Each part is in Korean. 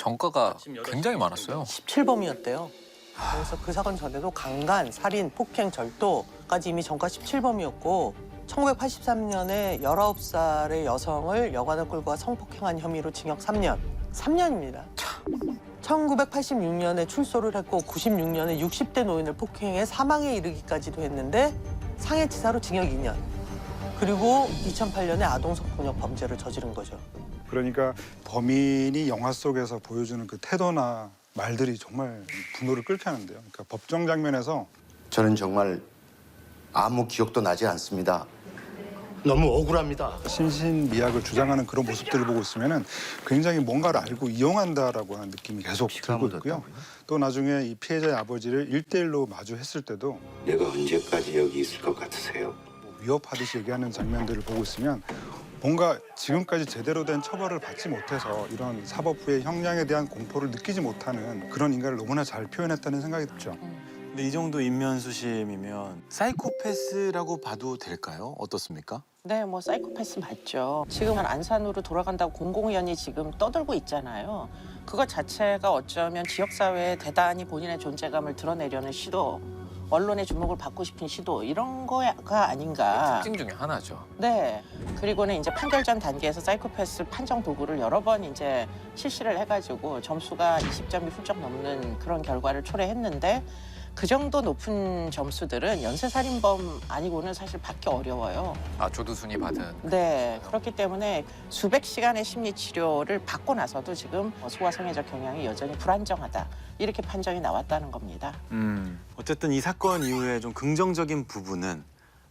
전과가 굉장히 많았어요. 17범이었대요. 그래서 그 사건 전에도 강간, 살인, 폭행, 절도까지 이미 전과 17범이었고 1983년에 19살의 여성을 여관을 끌고 가 성폭행한 혐의로 징역 3년. 3년입니다. 1986년에 출소를 했고 96년에 60대 노인을 폭행해 사망에 이르기까지도 했는데 상해치사로 징역 2년. 그리고 2008년에 아동성폭력 범죄를 저지른 거죠. 그러니까 범인이 영화 속에서 보여주는 그 태도나 말들이 정말 분노를 끓게 하는데요. 그러니까 법정 장면에서 저는 정말 아무 기억도 나지 않습니다. 너무 억울합니다. 신신미약을 주장하는 그런 모습들을 보고 있으면은 굉장히 뭔가를 알고 이용한다라고 하는 느낌이 계속 들고 있고요. 또 나중에 이 피해자의 아버지를 1대1로 마주했을 때도 내가 언제까지 여기 있을 것 같으세요? 위협하듯이 얘기하는 장면들을 보고 있으면 뭔가 지금까지 제대로 된 처벌을 받지 못해서 이런 사법부의 형량에 대한 공포를 느끼지 못하는 그런 인간을 너무나 잘 표현했다는 생각이 들죠. 근데 이 정도 인면수심이면 사이코패스라고 봐도 될까요? 어떻습니까? 네, 뭐 사이코패스 맞죠. 지금은 안산으로 돌아간다고 공공연히 지금 떠들고 있잖아요. 그것 자체가 어쩌면 지역사회에 대단히 본인의 존재감을 드러내려는 시도, 언론의 주목을 받고 싶은 시도 이런 거가 아닌가. 특징 중에 하나죠. 네. 그리고는 이제 판결 전 단계에서 사이코패스 판정 도구를 여러 번 이제 실시를 해가지고 점수가 20점이 훌쩍 넘는 그런 결과를 초래했는데 그 정도 높은 점수들은 연쇄살인범 아니고는 사실 받기 어려워요. 아, 조두순이 받은. 네. 그렇기 때문에 수백 시간의 심리 치료를 받고 나서도 지금 소아성애적 경향이 여전히 불안정하다. 이렇게 판정이 나왔다는 겁니다. 어쨌든 이 사건 이후에 좀 긍정적인 부분은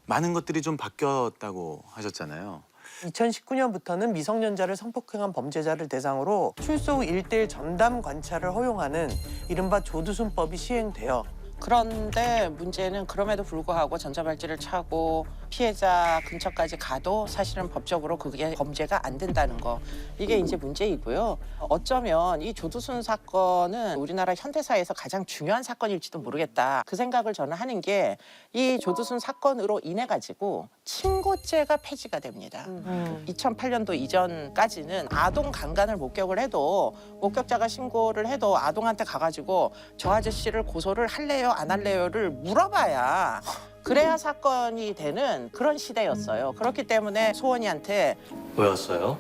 많은 것들이 좀 바뀌었다고 하셨잖아요. 2019년부터는 미성년자를 성폭행한 범죄자를 대상으로 출소 후 1대1 전담 관찰을 허용하는 이른바 조두순법이 시행돼요. 그런데 문제는 그럼에도 불구하고 전자발찌를 차고 피해자 근처까지 가도 사실은 법적으로 그게 범죄가 안 된다는 거. 이게 이제 문제이고요. 어쩌면 이 조두순 사건은 우리나라 현대사에서 가장 중요한 사건일지도 모르겠다. 그 생각을 저는 하는 게 이 조두순 사건으로 인해 가지고 친고죄가 폐지가 됩니다. 2008년도 이전까지는 아동 강간을 목격을 해도 목격자가 신고를 해도 아동한테 가가지고 저 아저씨를 고소를 할래요 안 할래요를 물어봐야 그래야 사건이 되는 그런 시대였어요. 그렇기 때문에 소원이한테 왜였어요?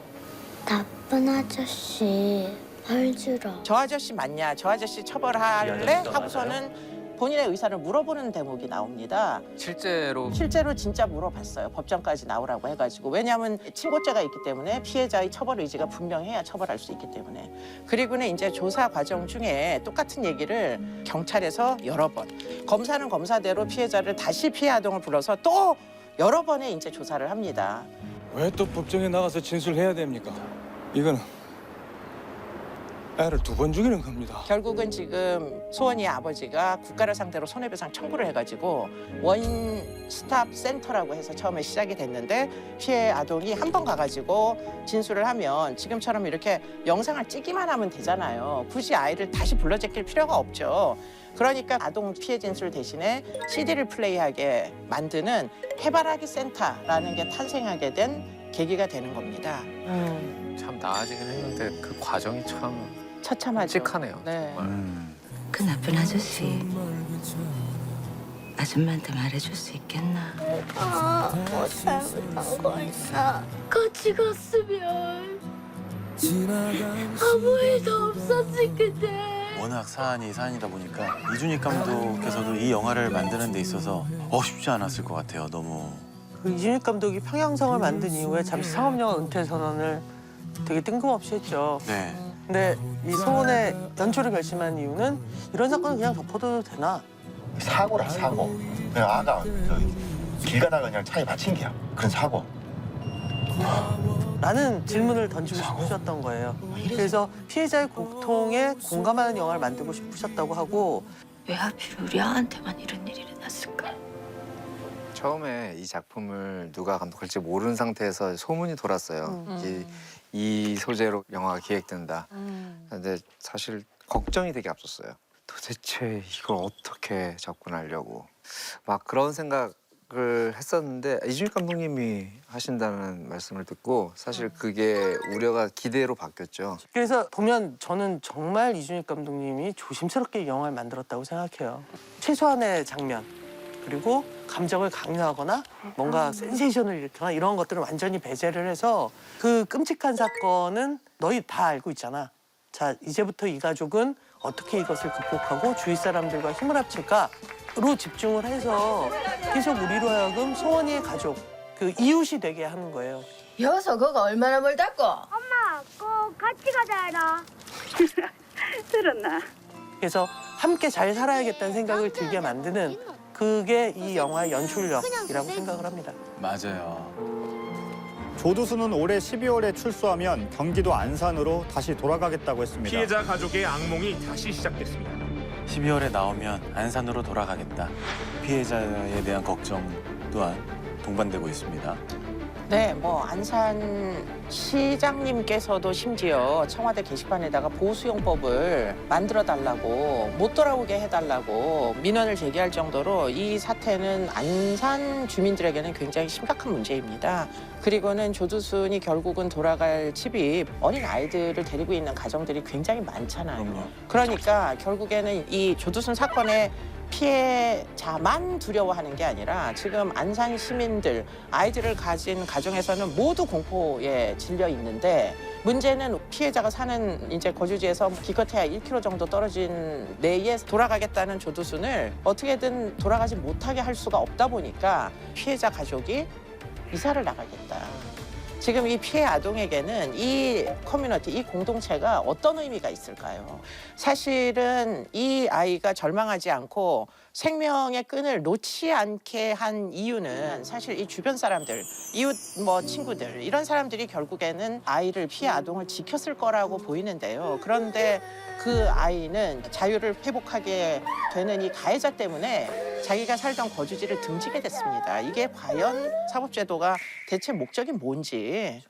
나쁜 아저씨 벌 주러. 저 아저씨 맞냐, 저 아저씨 처벌할래? 아저씨가 하고서는 본인의 의사를 물어보는 대목이 나옵니다. 실제로 실제로 진짜 물어봤어요. 법정까지 나오라고 해가지고. 왜냐하면 친고죄가 있기 때문에 피해자의 처벌 의지가 분명해야 처벌할 수 있기 때문에. 그리고는 이제 조사 과정 중에 똑같은 얘기를 경찰에서 여러 번, 검사는 검사대로 피해자를 다시 피해 아동을 불러서 또 여러 번의 이제 조사를 합니다. 왜 또 법정에 나가서 진술해야 됩니까? 이거는 애를 2번 죽이는 겁니다. 결국은 지금 소원이의 아버지가 국가를 상대로 손해배상 청구를 해가지고 원스톱 센터라고 해서 처음에 시작이 됐는데 피해 아동이 한 번 가가지고 진술을 하면 지금처럼 이렇게 영상을 찍기만 하면 되잖아요. 굳이 아이를 다시 불러 제낄 필요가 없죠. 그러니까 아동 피해 진술 대신에 CD를 플레이하게 만드는 해바라기 센터라는 게 탄생하게 된 계기가 되는 겁니다. 참 나아지긴 했는데 그 과정이 참 처참하죠. 끔찍하네요. 네. 정말. 그 나쁜 아저씨 아줌마한테 말해줄 수 있겠나? 뭐 잘못한 거 있어. 같이 갔으면 아무 일도 없었을 텐데. 워낙 사안이다 보니까 이준익 감독께서도 이 영화를 만드는 데 있어서 쉽지 않았을 것 같아요. 너무. 그 이준익 감독이 평양성을 만든 이후에 잠시 상업영화 은퇴 선언을 되게 뜬금없이 했죠. 네. 근데 이 소원의 연초를 결심한 이유는 이런 사건은 그냥 덮어둬도 되나? 사고라 사고. 그냥 아가 길 가다가 그냥 차에 받친 게야. 그런 사고. 라는 질문을 던지고 싶으셨던 거예요. 그래서 피해자의 고통에 공감하는 영화를 만들고 싶으셨다고 하고 왜 하필 우리 아한테만 이런 일이 일어났을까? 처음에 이 작품을 누가 감독할지 모르는 상태에서 소문이 돌았어요. 이 소재로 영화가 기획된다. 근데 사실 걱정이 되게 앞섰어요. 도대체 이걸 어떻게 접근하려고 막 그런 생각을 제작을 했었는데 이준익 감독님이 하신다는 말씀을 듣고 사실 그게 우려가 기대로 바뀌었죠. 그래서 보면 저는 정말 이준익 감독님이 조심스럽게 이 영화를 만들었다고 생각해요. 최소한의 장면 그리고 감정을 강요하거나 뭔가 센세이션을 일으키거나 이런 것들을 완전히 배제를 해서 그 끔찍한 사건은 너희 다 알고 있잖아. 자, 이제부터 이 가족은 어떻게 이것을 극복하고 주위 사람들과 힘을 합칠까로 집중을 해서 계속 우리로 하여금 소원이의 가족, 그 이웃이 되게 하는 거예요. 여기서 그거 얼마나 멀다고? 엄마, 꼭 같이 가자 해라. 들었나? 그래서 함께 잘 살아야겠다는 생각을 들게 만드는 그게 이 영화의 연출력이라고 생각을 합니다. 맞아요. 조두순은 올해 12월에 출소하면 경기도 안산으로 다시 돌아가겠다고 했습니다. 피해자 가족의 악몽이 다시 시작됐습니다. 12월에 나오면 안산으로 돌아가겠다. 피해자에 대한 걱정 또한 동반되고 있습니다. 네, 뭐 안산 시장님께서도 심지어 청와대 게시판에다가 보호수용법을 만들어달라고 못 돌아오게 해달라고 민원을 제기할 정도로 이 사태는 안산 주민들에게는 굉장히 심각한 문제입니다. 그리고는 조두순이 결국은 돌아갈 집이 어린 아이들을 데리고 있는 가정들이 굉장히 많잖아요. 그럼요. 그러니까 결국에는 이 조두순 사건의 피해자만 두려워하는 게 아니라 지금 안산 시민들, 아이들을 가진 가정에서는 모두 공포에 질려 있는데 문제는 피해자가 사는 이제 거주지에서 기껏해야 1km 정도 떨어진 내에 돌아가겠다는 조두순을 어떻게든 돌아가지 못하게 할 수가 없다 보니까 피해자 가족이 이사를 나가겠다. 지금 이 피해 아동에게는 이 커뮤니티, 이 공동체가 어떤 의미가 있을까요? 사실은 이 아이가 절망하지 않고 생명의 끈을 놓지 않게 한 이유는 사실 이 주변 사람들, 이웃 뭐 친구들 이런 사람들이 결국에는 아이를 피해 아동을 지켰을 거라고 보이는데요. 그런데 그 아이는 자유를 회복하게 되는 이 가해자 때문에 자기가 살던 거주지를 등지게 됐습니다. 이게 과연 사법제도가 대체 목적이 뭔지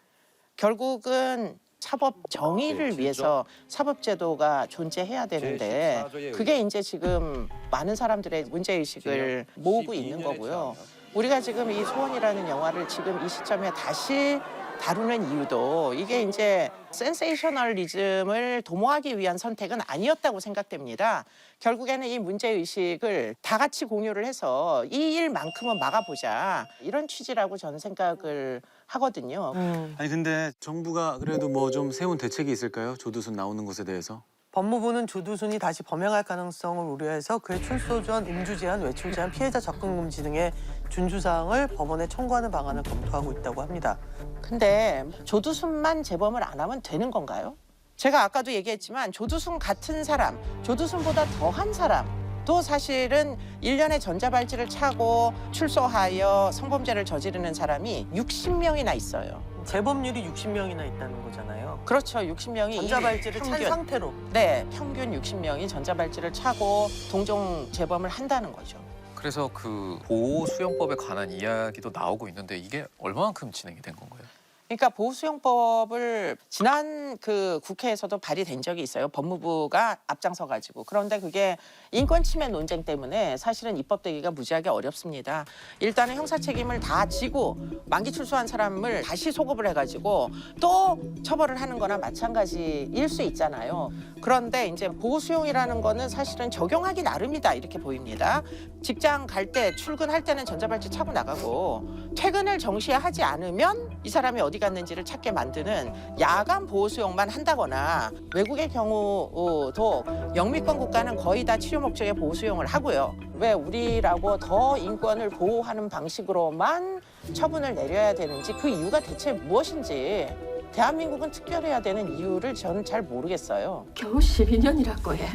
결국은 사법 정의를 위해서 사법제도가 존재해야 되는데 그게 이제 지금 많은 사람들의 문제의식을 모으고 있는 거고요. 우리가 지금 이 소원이라는 영화를 지금 이 시점에 다시 다루는 이유도 이게 이제 센세이셔널리즘을 도모하기 위한 선택은 아니었다고 생각됩니다. 결국에는 이 문제의식을 다 같이 공유를 해서 이 일만큼은 막아보자 이런 취지라고 저는 생각을 하거든요. 아니 근데 정부가 그래도 뭐 좀 세운 대책이 있을까요? 조두순 나오는 것에 대해서? 법무부는 조두순이 다시 범행할 가능성을 우려해서 그의 출소 전 음주 제한, 외출 제한, 피해자 접근 금지 등의 준수사항을 법원에 청구하는 방안을 검토하고 있다고 합니다. 근데 조두순만 재범을 안 하면 되는 건가요? 제가 아까도 얘기했지만 조두순 같은 사람, 조두순보다 더한 사람도 사실은 1년의 전자발찌를 차고 출소하여 성범죄를 저지르는 사람이 60명이나 있어요. 재범률이 60명이나 있다는 거잖아요. 그렇죠. 60명이 전자발찌를 찬 상태로. 네, 평균 60명이 전자발찌를 차고 동종 재범을 한다는 거죠. 그래서 그 보호 수용법에 관한 이야기도 나오고 있는데 이게 얼마만큼 진행이 된 건가요? 그러니까 보호수용법을 지난 그 국회에서도 발의된 적이 있어요. 법무부가 앞장서 가지고. 그런데 그게 인권 침해 논쟁 때문에 사실은 입법되기가 무지하게 어렵습니다. 일단은 형사 책임을 다 지고 만기 출소한 사람을 다시 소급을 해가지고 또 처벌을 하는 거나 마찬가지일 수 있잖아요. 그런데 이제 보호수용이라는 거는 사실은 적용하기 나름이다 이렇게 보입니다. 직장 갈 때 출근할 때는 전자발찌 차고 나가고 퇴근을 정시에 하지 않으면 이 사람이 어디 갔는지를 찾게 만드는 야간 보호수용만 한다거나 외국의 경우도 영미권 국가는 거의 다 치료 목적의 보호수용을 하고요. 왜 우리라고 더 인권을 보호하는 방식으로만 처분을 내려야 되는지 그 이유가 대체 무엇인지 대한민국은 특별해야 되는 이유를 저는 잘 모르겠어요. 겨우 12년이라고 해.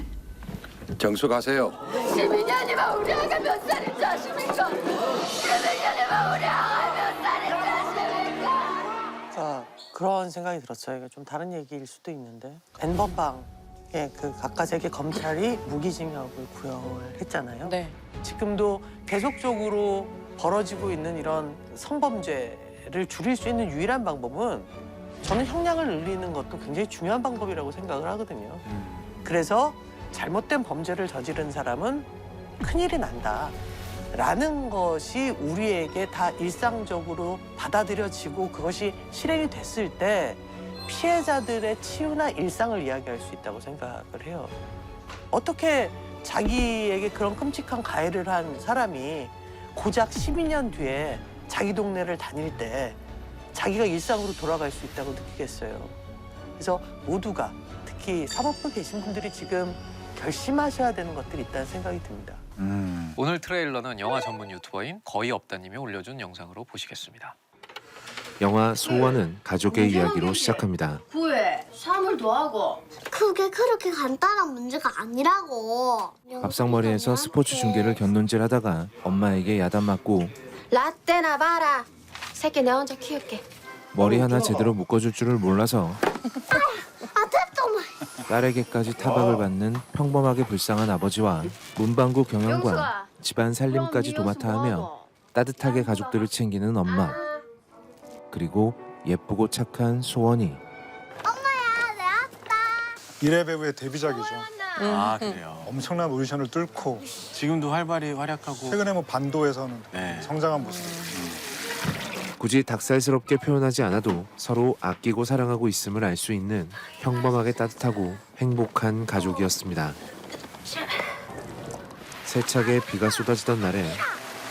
정수가세요. 12년이면 우리 아가 몇 살인지 아십니까? 12년이면 우리 아가 몇 살인지 아십니까? 그런 생각이 들었어요. 이게 좀 다른 얘기일 수도 있는데 N번방의 그 각각에게 검찰이 무기징역을 구형을 했잖아요. 네. 지금도 계속적으로 벌어지고 있는 이런 성범죄를 줄일 수 있는 유일한 방법은 저는 형량을 늘리는 것도 굉장히 중요한 방법이라고 생각을 하거든요. 그래서 잘못된 범죄를 저지른 사람은 큰일이 난다. 라는 것이 우리에게 다 일상적으로 받아들여지고 그것이 실행이 됐을 때 피해자들의 치유나 일상을 이야기할 수 있다고 생각을 해요. 어떻게 자기에게 그런 끔찍한 가해를 한 사람이 고작 12년 뒤에 자기 동네를 다닐 때 자기가 일상으로 돌아갈 수 있다고 느끼겠어요. 그래서 모두가 특히 사법부에 계신 분들이 지금 결심하셔야 되는 것들이 있다는 생각이 듭니다. 오늘 트레일러는 영화 전문 유튜버인 거의 없다님이 올려준 영상으로 보시겠습니다. 영화 소원은 가족의 이야기로 시작합니다. 구해 사물도 하고. 그게 그렇게 간단한 문제가 아니라고. 밥상머리에서 스포츠 중계를 견눈질하다가 엄마에게 야단맞고 라떼나 봐라. 새끼 내 혼자 키울게. 머리 하나 제대로 묶어줄 줄을 몰라서 아 됐다. 딸에게까지 타박을 받는 평범하게 불쌍한 아버지와 문방구 경영과 집안 살림까지 도맡아 하며 따뜻하게 가족들을 챙기는 엄마, 그리고 예쁘고 착한 소원이. 엄마야 내 아빠. 일회 배우의 데뷔작이죠. 아 그래요. 엄청난 오디션을 뚫고 지금도 활발히 활약하고. 최근에 뭐 반도에서는 네. 성장한 모습. 굳이 닭살스럽게 표현하지 않아도 서로 아끼고 사랑하고 있음을 알 수 있는 평범하게 따뜻하고 행복한 가족이었습니다. 세차게 비가 쏟아지던 날에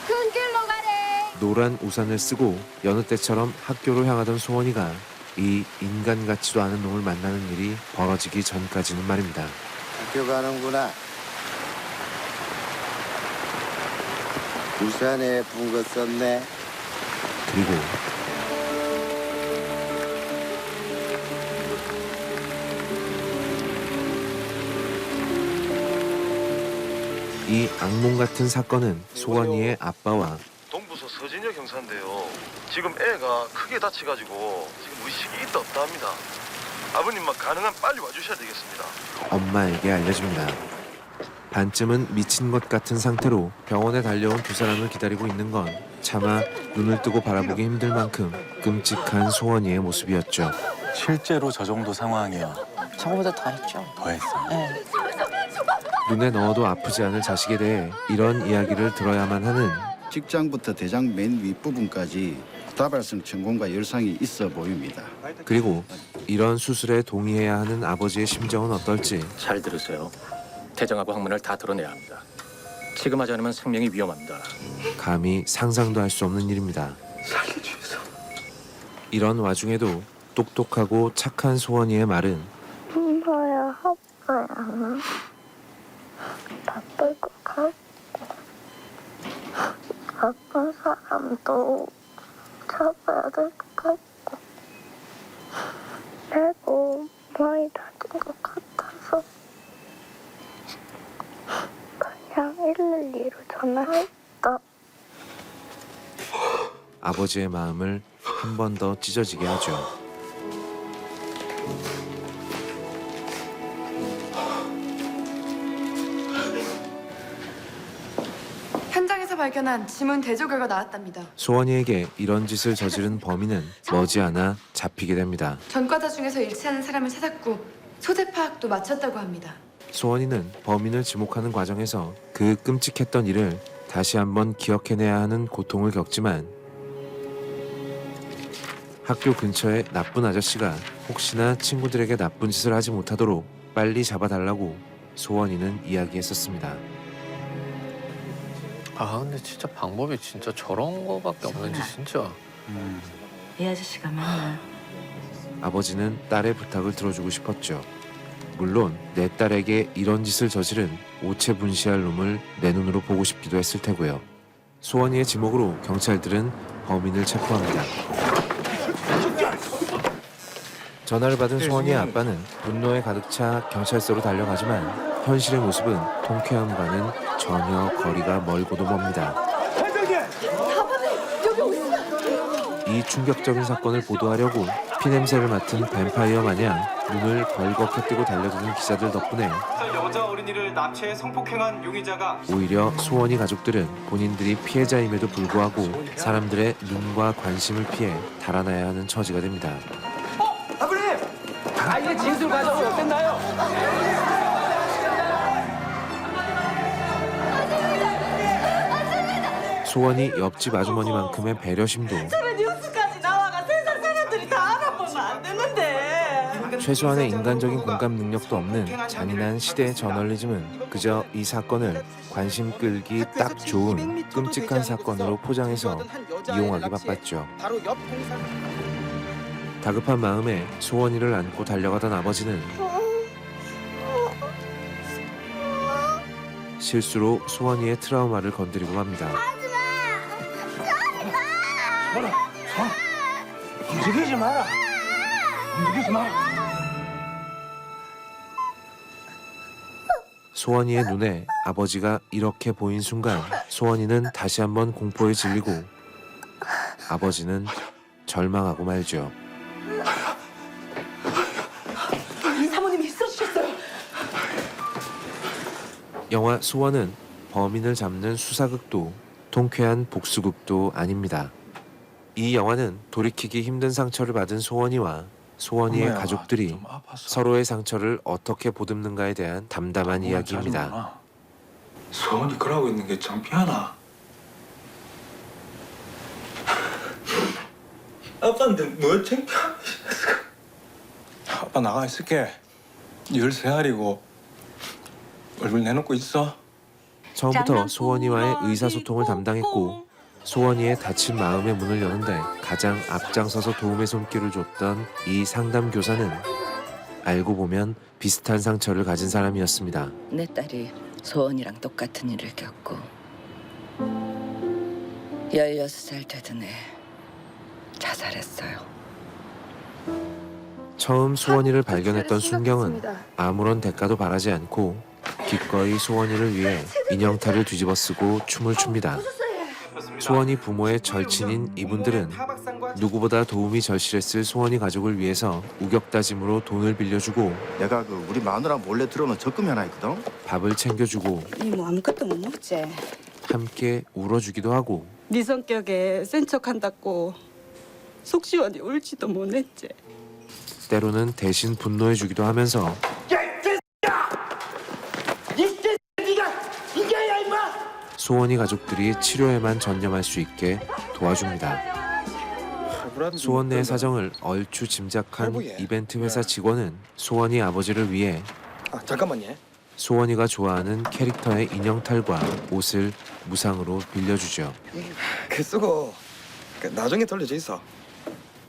큰 길로 가래. 노란 우산을 쓰고 여느 때처럼 학교로 향하던 소원이가 이 인간 같지도 않은 놈을 만나는 일이 벌어지기 전까지는 말입니다. 학교 가는구나. 우산에 예쁜 거 썼네. 그리고 이 악몽 같은 사건은 소원이의 아빠와 동부서 서진혁 형사인데요. 지금 애가 크게 다쳐가지고 지금 의식이 있다 없다 합니다. 아버님만 가능한 빨리 와주셔야 되겠습니다. 엄마에게 알려줍니다. 반쯤은 미친 것 같은 상태로 병원에 달려온 두 사람을 기다리고 있는 건 차마 눈을 뜨고 바라보기 힘들 만큼 끔찍한 소원이의 모습이었죠. 실제로 저 정도 상황이요. 저거보다 더 했죠. 더 했어. 네. 눈에 넣어도 아프지 않을 자식에 대해 이런 이야기를 들어야만 하는, 직장부터 대장 맨 윗부분까지 다발성 천공과 열상이 있어 보입니다. 그리고 이런 수술에 동의해야 하는 아버지의 심정은 어떨지. 잘 들으세요. 대장하고 항문을 다 드러내야 합니다. 지금 하지 않으면 생명이 위험합니다. 감히 상상도 할 수 없는 일입니다. 이런 와중에도 똑똑하고 착한 소원이의 말은 엄마야 아빠야. 바쁠 것 같고 아픈 사람도 잡아야 될 것 같고 배고 많이 다친 것 같아서 그냥 112로 전화했다. 아버지의 마음을 한 번 더 찢어지게 하죠. 현장에서 발견한 지문 대조 결과 나왔답니다. 소원이에게 이런 짓을 저지른 범인은 머지않아 잡히게 됩니다. 전과자 중에서 일치하는 사람을 찾았고 소재 파악도 마쳤다고 합니다. 소원이는 범인을 지목하는 과정에서 그 끔찍했던 일을 다시 한번 기억해내야 하는 고통을 겪지만 학교 근처에 나쁜 아저씨가 혹시나 친구들에게 나쁜 짓을 하지 못하도록 빨리 잡아달라고 소원이는 이야기했었습니다. 아 근데 진짜 방법이 진짜 저런 거밖에 없는지 진짜. 이 아저씨가 맞나? 아버지는 딸의 부탁을 들어주고 싶었죠. 물론 내 딸에게 이런 짓을 저지른 오체분시할 놈을 내 눈으로 보고 싶기도 했을 테고요. 소원이의 지목으로 경찰들은 범인을 체포합니다. 전화를 받은 소원이의 아빠는 분노에 가득 차 경찰서로 달려가지만 현실의 모습은 통쾌함과는 전혀 거리가 멀고도 멉니다. 이 충격적인 사건을 보도하려고 피냄새를 맡은 뱀파이어 마냥 눈을 벌겋게 뜨고 달려드는 기자들 덕분에 여자 어린이를 납치해 성폭행한 용의자가 오히려 소원이 가족들은 본인들이 피해자임에도 불구하고 사람들의 눈과 관심을 피해 달아나야 하는 처지가 됩니다. 아버님! 아이의 진술 가지고 어땠나요? 소원이 옆집 아주머니만큼의 배려심도 뉴스까지 나와가 세상 사람들이 다 알아보면 안 되는데. 최소한의 인간적인 공감 능력도 없는 잔인한 시대의 저널리즘은 그저 이 사건을 관심 끌기 딱 좋은 끔찍한 사건으로 포장해서 이용하기 바빴죠. 바로 옆 동산. 다급한 마음에 소원이를 안고 달려가던 아버지는 실수로 소원이의 트라우마를 건드리고 맙니다. 움직이지 마라. 움직이지 마. 소원이의 눈에 아버지가 이렇게 보인 순간 소원이는 다시 한번 공포에 질리고 아버지는 절망하고 말죠. 사모님이 있어주셨어요. 영화 소원은 범인을 잡는 수사극도 통쾌한 복수극도 아닙니다. 이 영화는 돌이키기 힘든 상처를 받은 소원이와 소원이의 엄마야, 가족들이 좀 아팠어. 서로의 상처를 어떻게 보듬는가에 대한 담담한 이야기입니다. 소원이 그러고 있는 게 참 미안하. 아빠한테 뭐 창피하고 있었어? 아빠 나가 있을게. 13살이고 얼굴 내놓고 있어. 처음부터 소원이와의 의사소통을 담당했고 소원이의 닫힌 마음의 문을 여는데 가장 앞장서서 도움의 손길을 줬던 이 상담 교사는 알고 보면 비슷한 상처를 가진 사람이었습니다. 내 딸이 소원이랑 똑같은 일을 겪고 16살 되던 애 자살했어요. 처음 소원이를 발견했던 순경은 아무런 대가도 바라지 않고 기꺼이 소원이를 위해 인형탈을 뒤집어 쓰고 춤을 춥니다. 소원이 부모의 절친인 이분들은 누구보다 도움이 절실했을 소원이 가족을 위해서 우격다짐으로 돈을 빌려주고 내가 우리 마누라 몰래 들어오는 적금이 하나 있거든. 밥을 챙겨주고 니 뭐 아무것도 못 먹지? 함께 울어주기도 하고 네 성격에 센 척한다고 속 시원히 울지도 못했지. 때로는 대신 분노해주기도 하면서 소원이 가족들이 치료에만 전념할 수 있게 도와줍니다. 소원 내의 사정을 얼추 짐작한 이벤트 회사 직원은 소원이 아버지를 위해 잠깐만요. 소원이가 좋아하는 캐릭터의 인형탈과 옷을 무상으로 빌려주죠. 그 쓰고 나중에 돌려져 있어.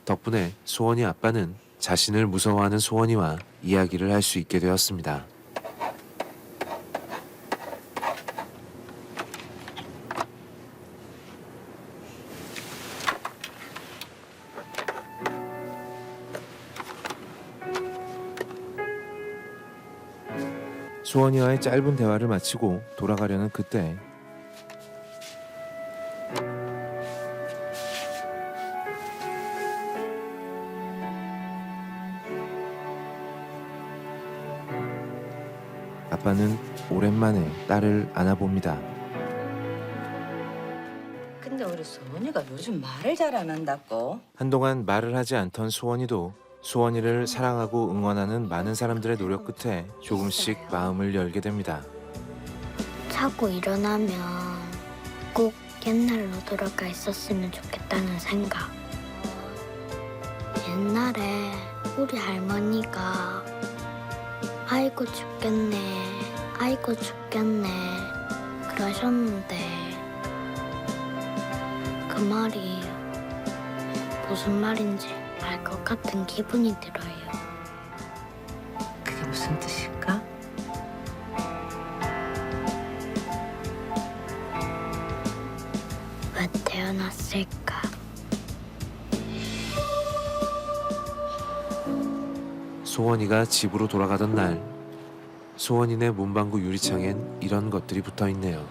덕분에 소원이 아빠는 자신을 무서워하는 소원이와 이야기를 할 수 있게 되었습니다. 소원이와의 짧은 대화를 마치고 돌아가려는 그때 아빠는 오랜만에 딸을 안아봅니다. 근데 우리 소원이가 요즘 말을 잘 안 한다고? 한동안 말을 하지 않던 소원이도 소원이를 사랑하고 응원하는 많은 사람들의 노력 끝에 조금씩 마음을 열게 됩니다. 자고 일어나면 꼭 옛날로 돌아가 있었으면 좋겠다는 생각. 옛날에 우리 할머니가 아이고 죽겠네, 아이고 죽겠네 그러셨는데 그 말이 무슨 말인지 알 것 같은 기분이 들어요. 그게 무슨 뜻일까? 왜 태어났을까? 소원이가 집으로 돌아가던 날 소원이네 문방구 유리창엔 이런 것들이 붙어있네요.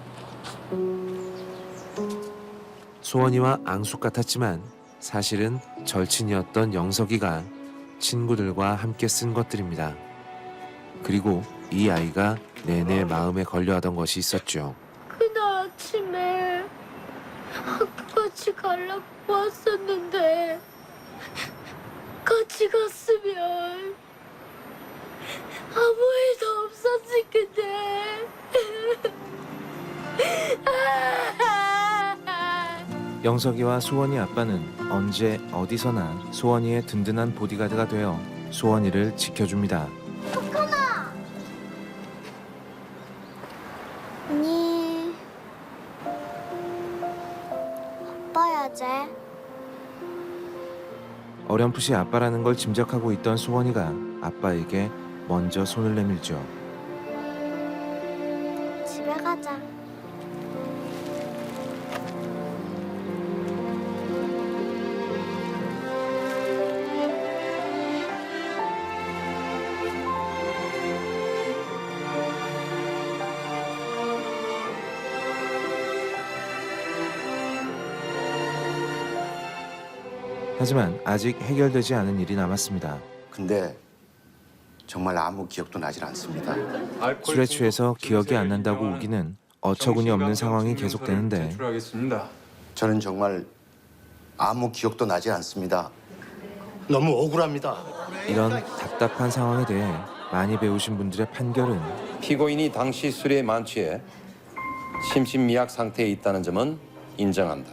소원이와 앙숙 같았지만 사실은 절친이었던 영석이가 친구들과 함께 쓴 것들입니다. 그리고 이 아이가 내내 마음에 걸려하던 것이 있었죠. 그날 아침에 학교 같이 가려고 왔었는데 같이 갔으면 아무 일도 없었을 텐데 영석이와 수원이 아빠는 언제 어디서나 수원이의 든든한 보디가드가 되어 수원이를 지켜줍니다. 언니 아빠야지. 어렴풋이 아빠라는 걸 짐작하고 있던 수원이가 아빠에게 먼저 손을 내밀죠. 집에 가자. 하지만 아직 해결되지 않은 일이 남았습니다. 근데 정말 아무 기억도 나질 않습니다. 술에 취해서 기억이 안 난다고 우기는 어처구니 없는 상황이 계속되는데 저는 정말 아무 기억도 나질 않습니다. 너무 억울합니다. 이런 답답한 상황에 대해 많이 배우신 분들의 판결은 피고인이 당시 술에 만취해 심신미약 상태에 있다는 점은 인정한다.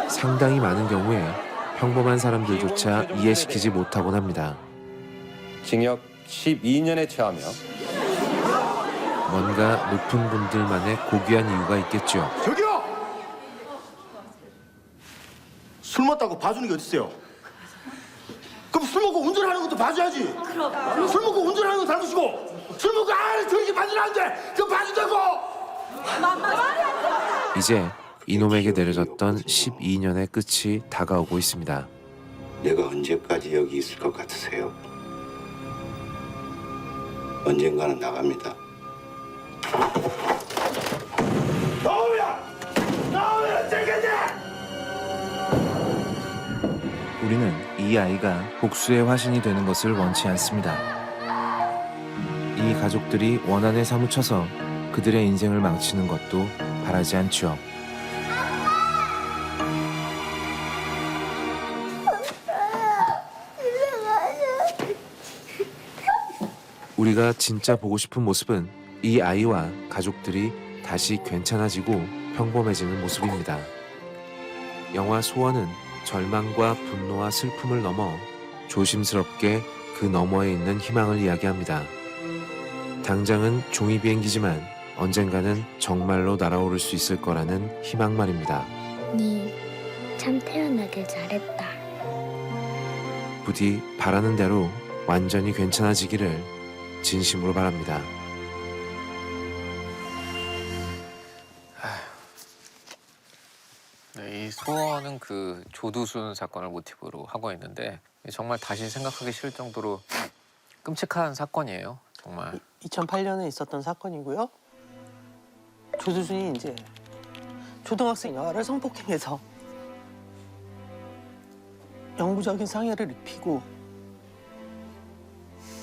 상당히 많은 경우에 평범한 사람들조차 이해시키지 못하곤 합니다. 징역 12년에 처하며 뭔가 높은 분들만의 고귀한 이유가 있겠죠. 저기요! 술 먹다고 봐주는 게 어딨어요? 그럼 술 먹고 운전하는 것도 봐줘야지. 그럼. 술 먹고 운전하는 건 잘못이고 술 먹고 저렇게 봐주면 안 돼. 그거 봐준다고. 이제 이놈에게 내려졌던 12년의 끝이 다가오고 있습니다. 내가 언제까지 여기 있을 것 같으세요? 언젠가는 나갑니다. 나오면 되겠네! 우리는 이 아이가 복수의 화신이 되는 것을 원치 않습니다. 이 가족들이 원한에 사무쳐서 그들의 인생을 망치는 것도 바라지 않죠. 우리가 진짜 보고 싶은 모습은 이 아이와 가족들이 다시 괜찮아지고 평범해지는 모습입니다. 영화 소원은 절망과 분노와 슬픔을 넘어 조심스럽게 그 너머에 있는 희망을 이야기합니다. 당장은 종이 비행기지만 언젠가는 정말로 날아오를 수 있을 거라는 희망만입니다. 니 참 태어나길 잘했다. 부디 바라는 대로 완전히 괜찮아지기를 진심으로 바랍니다. 네, 이 소원은 그 조두순 사건을 모티브로 하고 있는데 정말 다시 생각하기 싫을 정도로 끔찍한 사건이에요. 정말. 2008년에 있었던 사건이고요. 조두순이 이제 초등학생 여아를 성폭행해서 영구적인 상해를 입히고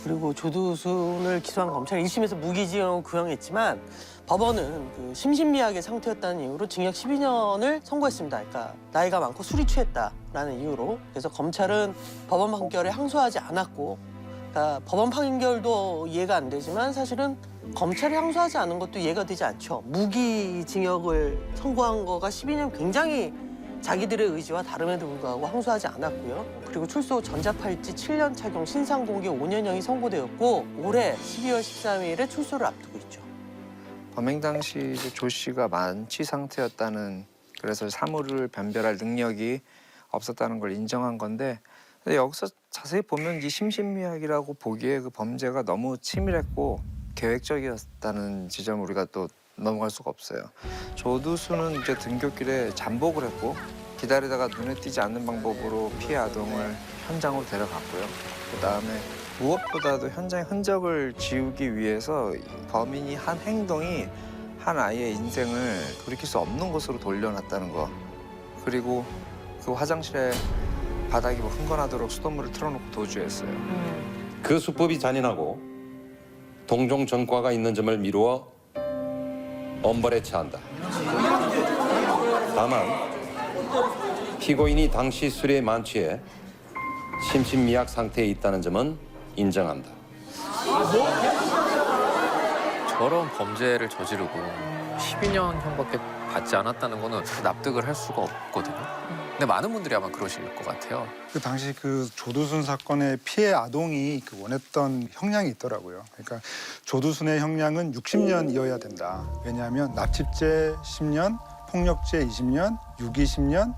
그리고 조두순을 기소한 검찰이 1심에서 무기징역을 구형했지만 법원은 그 심신미약의 상태였다는 이유로 징역 12년을 선고했습니다. 그러니까 나이가 많고 술이 취했다라는 이유로. 그래서 검찰은 법원 판결에 항소하지 않았고 그러니까 법원 판결도 이해가 안 되지만 사실은 검찰이 항소하지 않은 것도 이해가 되지 않죠. 무기징역을 선고한 거가 12년 굉장히 자기들의 의지와 다름에도 불구하고 항소하지 않았고요. 그리고 출소 후 전자팔찌 7년 착용, 신상공개 5년형이 선고되었고 올해 12월 13일에 출소를 앞두고 있죠. 범행 당시 이제 조 씨가 만취 상태였다는, 그래서 사물을 변별할 능력이 없었다는 걸 인정한 건데, 근데 여기서 자세히 보면 이 심신미약이라고 보기에 그 범죄가 너무 치밀했고 계획적이었다는 지점을 우리가 또 넘어갈 수가 없어요. 조두순은 이제 등굣길에 잠복을 했고 기다리다가 눈에 띄지 않는 방법으로 피해 아동을 현장으로 데려갔고요. 그다음에 무엇보다도 현장의 흔적을 지우기 위해서 범인이 한 행동이 한 아이의 인생을 돌이킬 수 없는 곳으로 돌려놨다는 거. 그리고 그 화장실에 바닥이 뭐 흥건하도록 수돗물을 틀어놓고 도주했어요. 그 수법이 잔인하고 동종 전과가 있는 점을 미루어 엄벌에 처한다. 다만 피고인이 당시 술에 만취해 심신미약 상태에 있다는 점은 인정한다. 저런 범죄를 저지르고 12년형밖에 받지 않았다는 거는 납득을 할 수가 없거든요. 근데 많은 분들이 아마 그러실 것 같아요. 그 당시 그 조두순 사건의 피해 아동이 그 원했던 형량이 있더라고요. 그러니까 조두순의 형량은 60년이어야 된다. 왜냐하면 납치죄 10년, 폭력죄 20년, 유기 10년,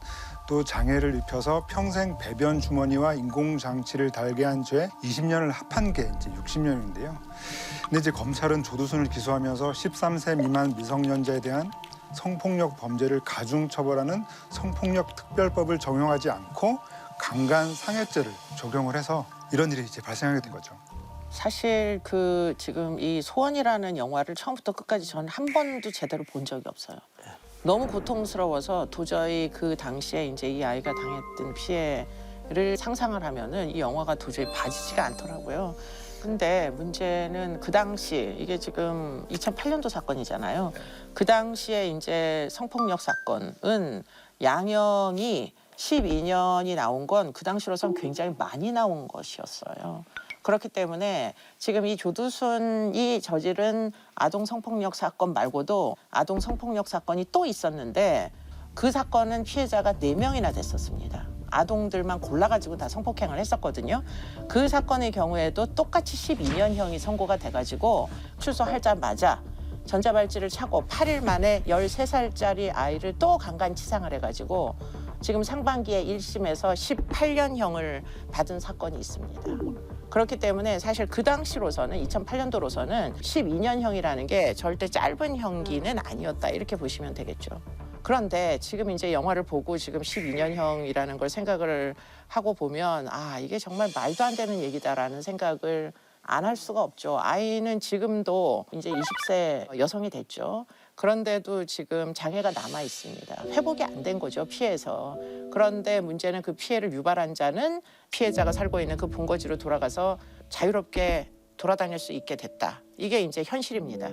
또 장애를 입혀서 평생 배변 주머니와 인공장치를 달게 한 죄 20년을 합한 게 이제 60년인데요. 근데 이제 검찰은 조두순을 기소하면서 13세 미만 미성년자에 대한 성폭력 범죄를 가중 처벌하는 성폭력 특별법을 적용하지 않고 강간상해죄를 적용을 해서 이런 일이 이제 발생하게 된 거죠. 사실 그 지금 이 소원이라는 영화를 처음부터 끝까지 저는 한 번도 제대로 본 적이 없어요. 너무 고통스러워서 도저히 그 당시에 이제 이 아이가 당했던 피해를 상상을 하면은 이 영화가 도저히 봐지지가 않더라고요. 근데 문제는 그 당시 이게 지금 2008년도 사건이잖아요. 그 당시에 이제 성폭력 사건은 양형이 12년이 나온 건 그 당시로선 굉장히 많이 나온 것이었어요. 그렇기 때문에 지금 이 조두순이 저지른 아동 성폭력 사건 말고도 아동 성폭력 사건이 또 있었는데 그 사건은 피해자가 4명이나 됐었습니다. 아동들만 골라가지고 다 성폭행을 했었거든요. 그 사건의 경우에도 똑같이 12년형이 선고가 돼가지고 출소하자마자 전자발찌를 차고 8일 만에 13살짜리 아이를 또 강간치상을 해가지고 지금 상반기에 1심에서 18년형을 받은 사건이 있습니다. 그렇기 때문에 사실 그 당시로서는 2008년도로서는 12년형이라는 게 절대 짧은 형기는 아니었다 이렇게 보시면 되겠죠. 그런데 지금 이제 영화를 보고 지금 12년형이라는 걸 생각을 하고 보면 아 이게 정말 말도 안 되는 얘기다라는 생각을 안 할 수가 없죠. 아이는 지금도 이제 20세 여성이 됐죠. 그런데도 지금 장애가 남아 있습니다. 회복이 안 된 거죠, 피해서. 그런데 문제는 그 피해를 유발한 자는 피해자가 살고 있는 그 본거지로 돌아가서 자유롭게 돌아다닐 수 있게 됐다. 이게 이제 현실입니다.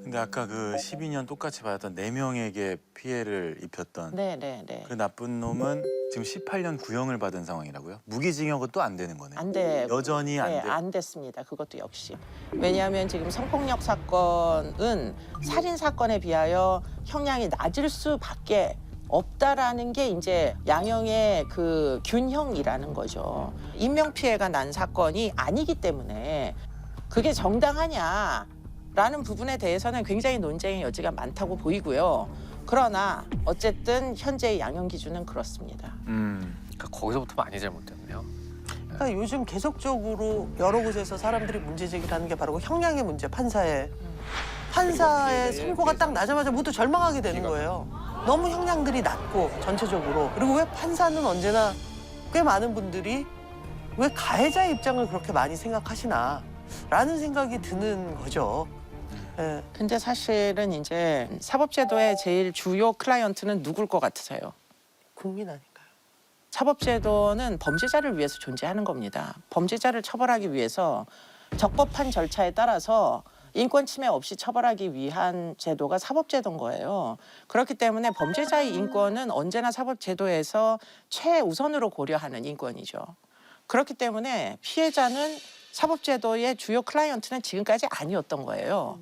근데 아까 그 12년 똑같이 받았던 4명에게 피해를 입혔던 네네네. 그 나쁜 놈은 지금 18년 구형을 받은 상황이라고요? 무기징역은 또 안 되는 거네요? 안 돼. 여전히 안 네, 돼? 안 됐습니다. 그것도 역시. 왜냐하면 지금 성폭력 사건은 살인 사건에 비하여 형량이 낮을 수밖에 없다라는 게 이제 양형의 그 균형이라는 거죠. 인명피해가 난 사건이 아니기 때문에 그게 정당하냐 라는 부분에 대해서는 굉장히 논쟁의 여지가 많다고 보이고요. 그러나 어쨌든 현재의 양형 기준은 그렇습니다. 그러니까 거기서부터 많이 잘못됐네요. 그러니까 요즘 계속적으로 여러 곳에서 사람들이 문제 제기를 하는 게 바로 그 형량의 문제, 판사의 선고가 딱 나자마자 모두 절망하게 되는 거예요. 너무 형량들이 낮고 전체적으로. 그리고 왜 판사는 언제나 꽤 많은 분들이 왜 가해자의 입장을 그렇게 많이 생각하시나 라는 생각이 드는 거죠. 네. 근데 사실은 이제 사법제도의 제일 주요 클라이언트는 누굴 것 같으세요? 국민 아닐까요? 사법제도는 범죄자를 위해서 존재하는 겁니다. 범죄자를 처벌하기 위해서 적법한 절차에 따라서 인권 침해 없이 처벌하기 위한 제도가 사법제도인 거예요. 그렇기 때문에 범죄자의 인권은 언제나 사법제도에서 최우선으로 고려하는 인권이죠. 그렇기 때문에 피해자는 사법제도의 주요 클라이언트는 지금까지 아니었던 거예요.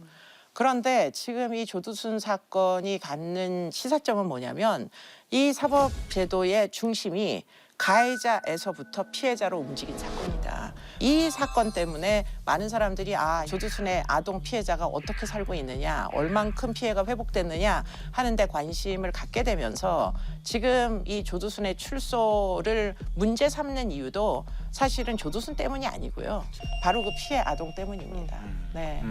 그런데 지금 이 조두순 사건이 갖는 시사점은 뭐냐면 이 사법제도의 중심이 가해자에서부터 피해자로 움직인 사건이다. 이 사건 때문에 많은 사람들이 조두순의 아동 피해자가 어떻게 살고 있느냐, 얼만큼 피해가 회복됐느냐 하는 데 관심을 갖게 되면서 지금 이 조두순의 출소를 문제 삼는 이유도 사실은 조두순 때문이 아니고요. 바로 그 피해 아동 때문입니다. 네.